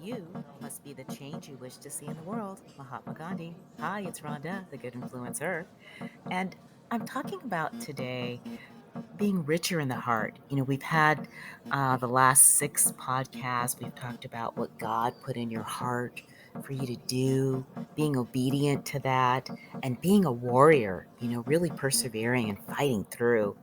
You must be the change you wish to see in the world. Mahatma Gandhi. Hi, it's Rhonda, the good influencer. And I'm talking about today being richer in the heart. We've had the last 6 podcasts. We've talked about what God put in your heart for you to do, being obedient to that, and being a warrior, really persevering and fighting through.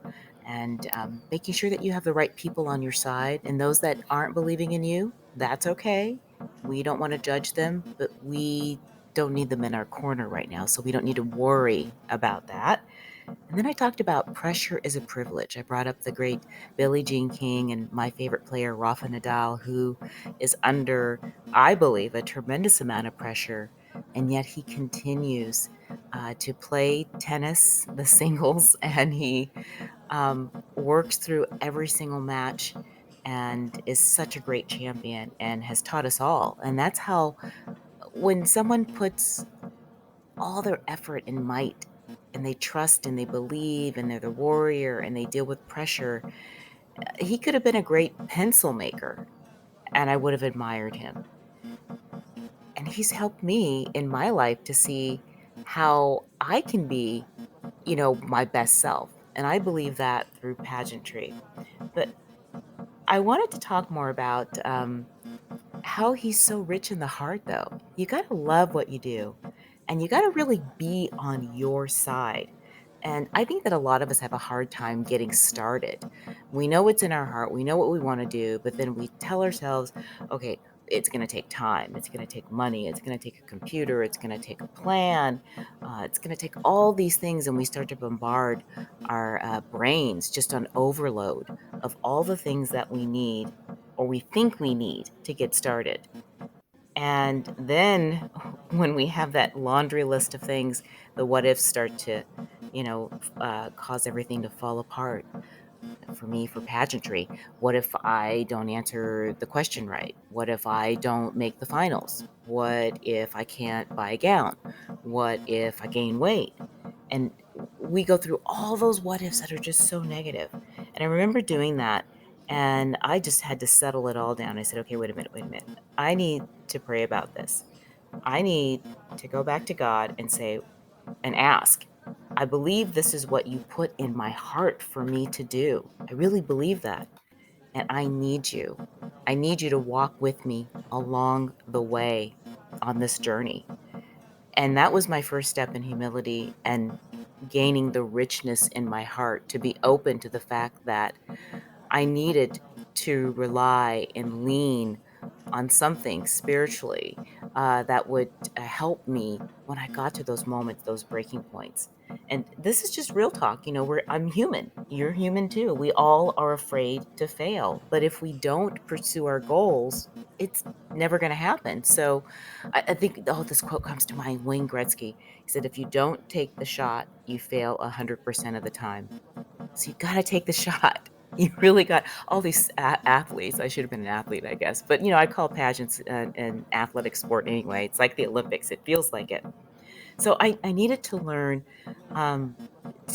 And making sure that you have the right people on your side. And those that aren't believing in you, that's okay. We don't want to judge them, but we don't need them in our corner right now. So we don't need to worry about that. And then I talked about pressure is a privilege. I brought up the great Billie Jean King and my favorite player, Rafa Nadal, who is under, I believe, a tremendous amount of pressure. And yet he continues to play tennis, the singles, and he works through every single match and is such a great champion and has taught us all. And that's how, when someone puts all their effort and might and they trust and they believe and they're the warrior and they deal with pressure. He could have been a great pencil maker and I would have admired him. And he's helped me in my life to see how I can be, my best self. And I believe that through pageantry. But I wanted to talk more about how he's so rich in the heart, though. You got to love what you do, and you got to really be on your side. And I think that a lot of us have a hard time getting started. We know what's in our heart, we know what we want to do, but then we tell ourselves, okay, it's going to take time, it's going to take money, it's going to take a computer, it's going to take a plan, it's going to take all these things. And we start to bombard our brains just on overload of all the things that we need or we think we need to get started. And then when we have that laundry list of things, the what ifs start to, cause everything to fall apart. For me, for pageantry, what if I don't answer the question right? What if I don't make the finals? What if I can't buy a gown? What if I gain weight? And we go through all those what ifs that are just so negative. And I remember doing that and I just had to settle it all down. I said, okay, wait a minute, wait a minute. I need to pray about this. I need to go back to God and say, and ask, I believe this is what you put in my heart for me to do. I really believe that. And I need you. I need you to walk with me along the way on this journey. And that was my first step in humility and gaining the richness in my heart to be open to the fact that I needed to rely and lean on something spiritually that would help me when I got to those moments, those breaking points. And this is just real talk. I'm human. You're human too. We all are afraid to fail. But if we don't pursue our goals, it's never going to happen. So I think, oh, this quote comes to mind. Wayne Gretzky. He said, if you don't take the shot, you fail 100% of the time. So you got to take the shot. You really got all these athletes. I should have been an athlete, I guess. But, I call pageants an athletic sport anyway. It's like the Olympics. It feels like it. So I needed to learn um,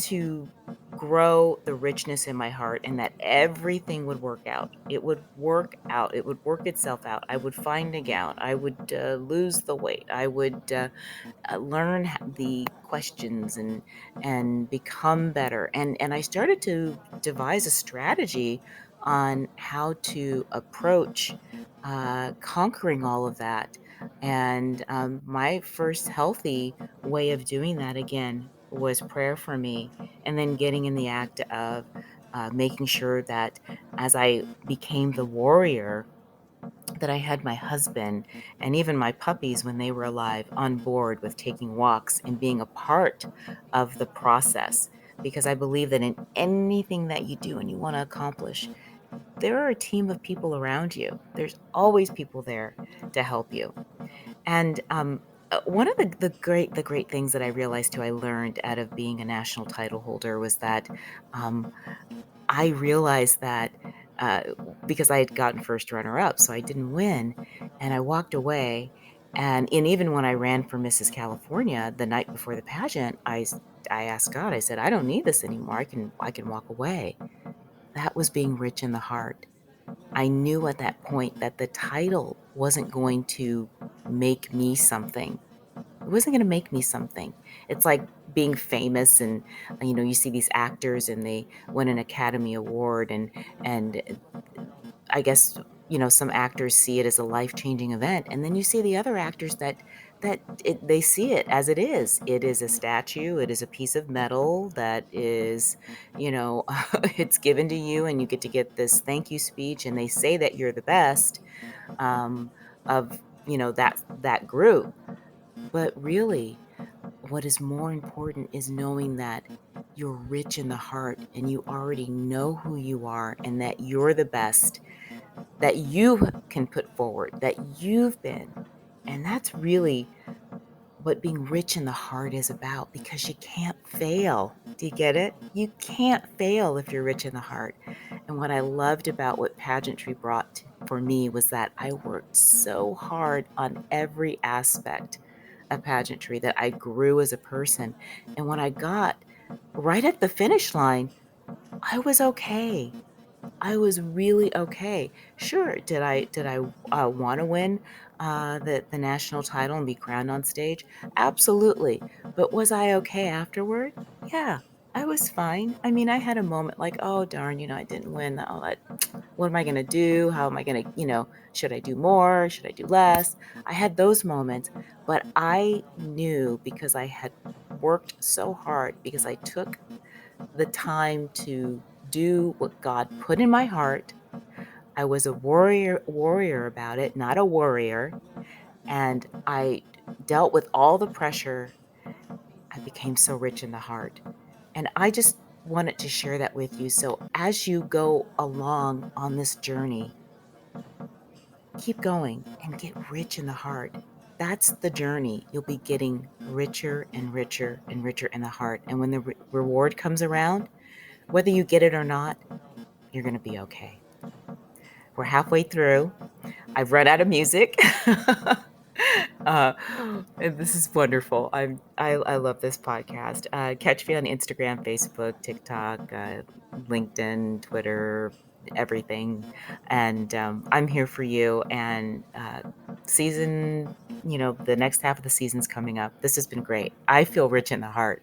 to grow the richness in my heart and that everything would work out. It would work out. It would work itself out. I would find a gown. I would lose the weight. I would learn the questions and become better. And I started to devise a strategy on how to approach conquering all of that. And my first healthy way of doing that again was prayer for me, and then getting in the act of making sure that as I became the warrior, that I had my husband and even my puppies when they were alive on board with taking walks and being a part of the process. Because I believe that in anything that you do and you want to accomplish, there are a team of people around you. There's always people there to help you. And one of the great things that I realized too, I learned out of being a national title holder was that um, I realized that uh, because I had gotten first runner up, so I didn't win, and I walked away. And even when I ran for Mrs. California the night before the pageant, I asked God. I said, I don't need this anymore. I can walk away. That was being rich in the heart. I knew at that point that the title wasn't going to make me something. It wasn't gonna make me something. It's like being famous and, you see these actors and they win an Academy Award and I guess, some actors see it as a life-changing event, and then you see the other actors they see it as it is. It is a statue, it is a piece of metal that is, you know, it's given to you, and you get this thank you speech, and they say that you're the best, um, of, that group. But really, what is more important is knowing that you're rich in the heart, and you already know who you are, and that you're the best that you can put forward, that you've been. And that's really what being rich in the heart is about because you can't fail. Do you get it? You can't fail if you're rich in the heart. And what I loved about what pageantry brought for me was that I worked so hard on every aspect of pageantry that I grew as a person. And when I got right at the finish line, I was okay. I was really okay. Sure, did I wanna win, the national title and be crowned on stage? Absolutely. But was I okay afterward? Yeah, I was fine. I mean, I had a moment like, "Oh, darn, I didn't win. Oh, what am I gonna do? How am I gonna" should I do more? Should I do less? I had those moments, but I knew because I had worked so hard, because I took the time to do what God put in my heart. I was a warrior about it, not a worrier, and I dealt with all the pressure. I became so rich in the heart. And I just wanted to share that with you. So as you go along on this journey, keep going and get rich in the heart. That's the journey. You'll be getting richer and richer and richer in the heart. And when the reward comes around, whether you get it or not, you're going to be okay. We're halfway through. I've run out of music. uh, and this is wonderful. I love this podcast. Catch me on Instagram, Facebook, TikTok, LinkedIn, Twitter, everything. And I'm here for you. And the next half of the season's coming up. This has been great. I feel rich in the heart.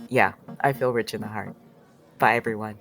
Yeah, I feel rich in the heart. Bye, everyone.